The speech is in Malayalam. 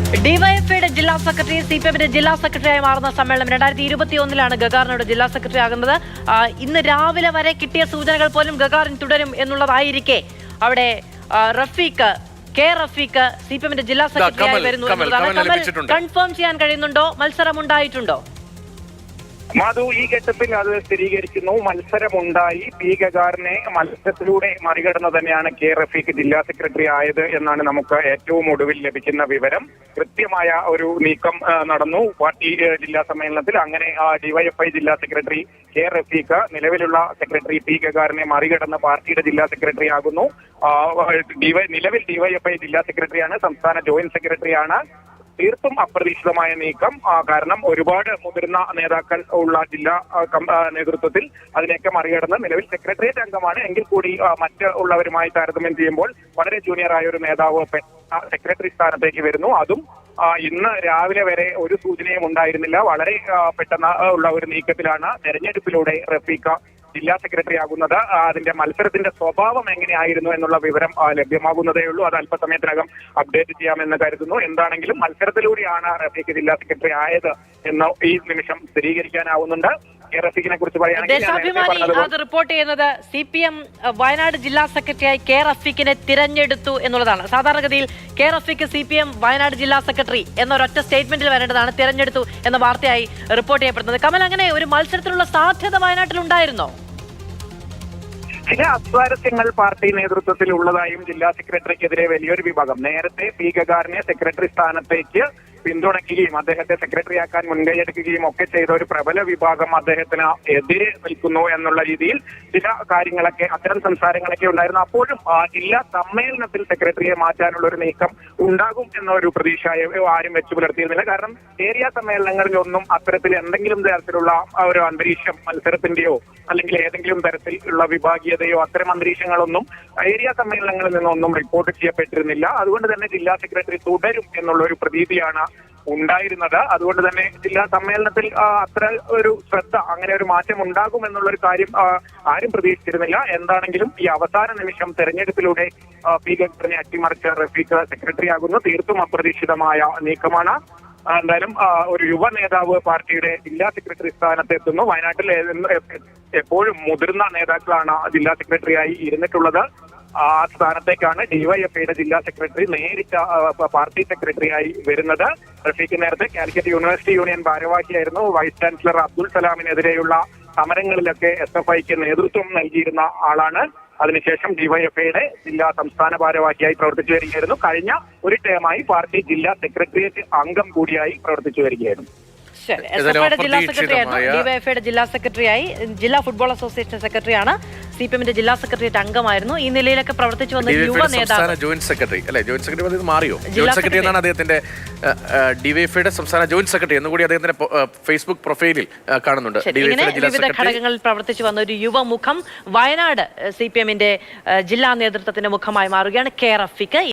ഡിവൈഎഫ്ഐയുടെ ജില്ലാ സെക്രട്ടറി സിപിഎമ്മിന്റെ ജില്ലാ സെക്രട്ടറിയായി മാറുന്ന സമ്മേളനം 2021 ഗഗാറിനോട് ജില്ലാ സെക്രട്ടറി ആകുന്നത്. ഇന്ന് രാവിലെ വരെ കിട്ടിയ സൂചനകൾ പോലും ഗഗാറിൻ തുടരും എന്നുള്ളതായിരിക്കെ അവിടെ റഫീഖ് സിപിഎമ്മിന്റെ ജില്ലാ സെക്രട്ടറിയായി വരുന്നു എന്നുള്ളതാണ്. കൺഫേം ചെയ്യാൻ കഴിയുന്നുണ്ടോ? മത്സരം ഉണ്ടായിട്ടുണ്ടോ? മാധു, ഈ ഘട്ടത്തിൽ അത് സ്ഥിരീകരിക്കുന്നു. മത്സരമുണ്ടായി. പി ഗഗാറിനെ മത്സരത്തിലൂടെ മറികടന്ന് തന്നെയാണ് കെ റഫീഖ് ജില്ലാ സെക്രട്ടറി ആയത് എന്നാണ് നമുക്ക് ഏറ്റവും ഒടുവിൽ ലഭിക്കുന്ന വിവരം. കൃത്യമായ ഒരു നീക്കം നടന്നു പാർട്ടി ജില്ലാ സമ്മേളനത്തിൽ. അങ്ങനെ ഡിവൈഎഫ്ഐ ജില്ലാ സെക്രട്ടറി കെ റഫീഖ് നിലവിലുള്ള സെക്രട്ടറി പി ഗഗാറിനെ മറികടന്ന് പാർട്ടിയുടെ ജില്ലാ സെക്രട്ടറി ആകുന്നു. നിലവിൽ ഡിവൈഎഫ്ഐ ജില്ലാ സെക്രട്ടറിയാണ്, സംസ്ഥാന ജോയിന്റ് സെക്രട്ടറിയാണ്. തീർത്തും അപ്രതീക്ഷിതമായ നീക്കം. കാരണം ഒരുപാട് മുതിർന്ന നേതാക്കൾ ഉള്ള ജില്ലാ നേതൃത്വത്തിൽ അതിനെയൊക്കെ മറികടന്ന് നിലവിൽ സെക്രട്ടേറിയറ്റ് അംഗമാണ് എങ്കിൽ കൂടി മറ്റുള്ളവരുമായി താരതമ്യം ചെയ്യുമ്പോൾ വളരെ ജൂനിയർ ആയ ഒരു നേതാവ് സെക്രട്ടറി സ്ഥാനത്തേക്ക് വരുന്നു. അതും ഇന്ന് രാവിലെ വരെ ഒരു സൂചനയും ഉണ്ടായിരുന്നില്ല. വളരെ പെട്ടെന്ന് ഉള്ള ഒരു നീക്കത്തിലാണ് തെരഞ്ഞെടുപ്പിലൂടെ റഫീഖ ജില്ലാ സെക്രട്ടറി ആകുന്നത്. അതിന്റെ മത്സരത്തിന്റെ സ്വഭാവം എങ്ങനെയായിരുന്നു എന്നുള്ള വിവരം ലഭ്യമാകുന്നതേ ഉള്ളൂ. അത് അല്പസമയത്തിനകം അപ്ഡേറ്റ് ചെയ്യാമെന്ന് കരുതുന്നു. എന്താണെങ്കിലും മത്സരത്തിലൂടെയാണ് റഫീഖ് ജില്ലാ സെക്രട്ടറി ആയത് എന്ന് ഈ നിമിഷം സ്ഥിരീകരിക്കാനാവുന്നുണ്ട്. റഫീഖിനെ കുറിച്ച് പറയുകയാണെങ്കിൽ റിപ്പോർട്ട് ചെയ്യുന്നത് സിപിഎം വയനാട് ജില്ലാ സെക്രട്ടറിയായി കെ റഫീഖിനെ തിരഞ്ഞെടുത്തു എന്നുള്ളതാണ്. സാധാരണഗതിയിൽ കെ റഫീഖ് സിപിഎം വയനാട് ജില്ലാ സെക്രട്ടറി എന്നൊരൊറ്റ സ്റ്റേറ്റ്മെന്റിൽ വരേണ്ടതാണ് തിരഞ്ഞെടുത്തു എന്ന വാർത്തയായി റിപ്പോർട്ട് ചെയ്യപ്പെടുന്നത്. കമൽ, അങ്ങനെ ഒരു മത്സരത്തിലുള്ള സാധ്യത വയനാട്ടിൽ ഉണ്ടായിരുന്നോ? ചില അസ്വാരസ്യങ്ങൾ പാർട്ടി നേതൃത്വത്തിൽ ഉള്ളതായും ജില്ലാ സെക്രട്ടറിക്കെതിരെ വലിയൊരു വിഭാഗം നേരത്തെ പി ഗഗാറിനെ സെക്രട്ടറി സ്ഥാനത്തേക്ക് പിന്തുണയ്ക്കുകയും അദ്ദേഹത്തെ സെക്രട്ടറിയാക്കാൻ മുൻകൈയെടുക്കുകയും ഒക്കെ ചെയ്ത ഒരു പ്രബല വിഭാഗം അദ്ദേഹത്തിന് എതിരെ നിൽക്കുന്നു എന്നുള്ള രീതിയിൽ ചില കാര്യങ്ങളൊക്കെ, അത്തരം സംസാരങ്ങളൊക്കെ ഉണ്ടായിരുന്നു. അപ്പോഴും ജില്ലാ സമ്മേളനത്തിൽ സെക്രട്ടറിയെ മാറ്റാനുള്ള ഒരു നീക്കം ഉണ്ടാകും എന്നൊരു പ്രതീക്ഷ ആരും വെച്ചു പുലർത്തിയിരുന്നില്ല. കാരണം ഏരിയ സമ്മേളനങ്ങളിലൊന്നും അത്തരത്തിൽ എന്തെങ്കിലും തരത്തിലുള്ള ഒരു അന്തരീക്ഷം മത്സരത്തിന്റെയോ അല്ലെങ്കിൽ ഏതെങ്കിലും തരത്തിലുള്ള വിഭാഗീയതയോ അത്തരം അന്തരീക്ഷങ്ങളൊന്നും ഏരിയ സമ്മേളനങ്ങളിൽ നിന്നൊന്നും റിപ്പോർട്ട് ചെയ്യപ്പെട്ടിരുന്നില്ല. അതുകൊണ്ട് തന്നെ ജില്ലാ സെക്രട്ടറി തുടരും എന്നുള്ള ഒരു പ്രതീതിയാണ് ഉണ്ടായിരുന്നത്. അതുകൊണ്ട് തന്നെ ജില്ലാ സമ്മേളനത്തിൽ അത്ര ഒരു ശ്രദ്ധ, അങ്ങനെ ഒരു മാറ്റം ഉണ്ടാകും എന്നുള്ളൊരു കാര്യം ആരും പ്രതീക്ഷിച്ചിരുന്നില്ല. എന്താണെങ്കിലും ഈ അവസാന നിമിഷം തെരഞ്ഞെടുപ്പിലൂടെ പി ഗഗാറിനെ അട്ടിമറിച്ച് റഫീഖ് സെക്രട്ടറി ആകുന്നു. തീർത്തും അപ്രതീക്ഷിതമായ നീക്കമാണ്. എന്തായാലും ഒരു യുവ നേതാവ് പാർട്ടിയുടെ ജില്ലാ സെക്രട്ടറി സ്ഥാനത്തെത്തുന്നു. വയനാട്ടിൽ എപ്പോഴും മുതിർന്ന നേതാക്കളാണ് ജില്ലാ സെക്രട്ടറിയായി ഇരുന്നിട്ടുള്ളത്. ആ സ്ഥാനത്തേക്കാണ് ഡിവൈഎഫ്ഐയുടെ ജില്ലാ സെക്രട്ടറി നേരിട്ട് പാർട്ടി സെക്രട്ടറിയായി വരുന്നത്. റഫീഖ് നേരത്തെ കാലിക്കറ്റ് യൂണിവേഴ്സിറ്റി യൂണിയൻ ഭാരവാഹിയായിരുന്നു. വൈസ് ചാൻസലർ അബ്ദുൽ സലാമിനെതിരെയുള്ള സമരങ്ങളിലൊക്കെ SFIക്ക് നേതൃത്വം നൽകിയിരുന്ന ആളാണ്. അതിനുശേഷം ഡിവൈഎഫ്ഐയുടെ ജില്ലാ സംസ്ഥാന ഭാരവാഹിയായി പ്രവർത്തിച്ചു വരികയായിരുന്നു. കഴിഞ്ഞ ഒരു ടേമായി പാർട്ടി ജില്ലാ സെക്രട്ടേറിയറ്റ് അംഗം കൂടിയായി പ്രവർത്തിച്ചു വരികയായിരുന്നു. ജില്ലാ സെക്രട്ടറിയായിരുന്നു. ഡിവൈഎഫ്ഐയുടെ ജില്ലാ സെക്രട്ടറിയായി, ജില്ലാ ഫുട്ബോൾ അസോസിയേഷൻ സെക്രട്ടറിയാണ്, സിപിഎമ്മിന്റെ ജില്ലാ സെക്രട്ടേറിയറ്റ് അംഗമായിരുന്നു. ഈ നിലയിലൊക്കെ പ്രവർത്തിച്ചു വന്ന യുവ നേതാവ് ജോയിന്റ് സെക്രട്ടറി അല്ലെ, ജോയിന്റ് സെക്രട്ടറി മാറിയോ? ജോയിന്റ് സെക്രട്ടറി എന്നാണ് അദ്ദേഹത്തിന്റെ ഡിവൈഎഫ്ഐയുടെ സംസ്ഥാന ജോയിന്റ് സെക്രട്ടറി എന്നുകൂടി അദ്ദേഹത്തിന്റെ ഫേസ്ബുക്ക് പ്രൊഫൈലിൽ കാണുന്നുണ്ട്. വിവിധ ഘടകങ്ങളിൽ പ്രവർത്തിച്ചു വന്ന ഒരു യുവമുഖം വയനാട് സിപിഎമ്മിന്റെ ജില്ലാ നേതൃത്വത്തിന്റെ മുഖമായി മാറുകയാണ് കെ റഫീഖ്.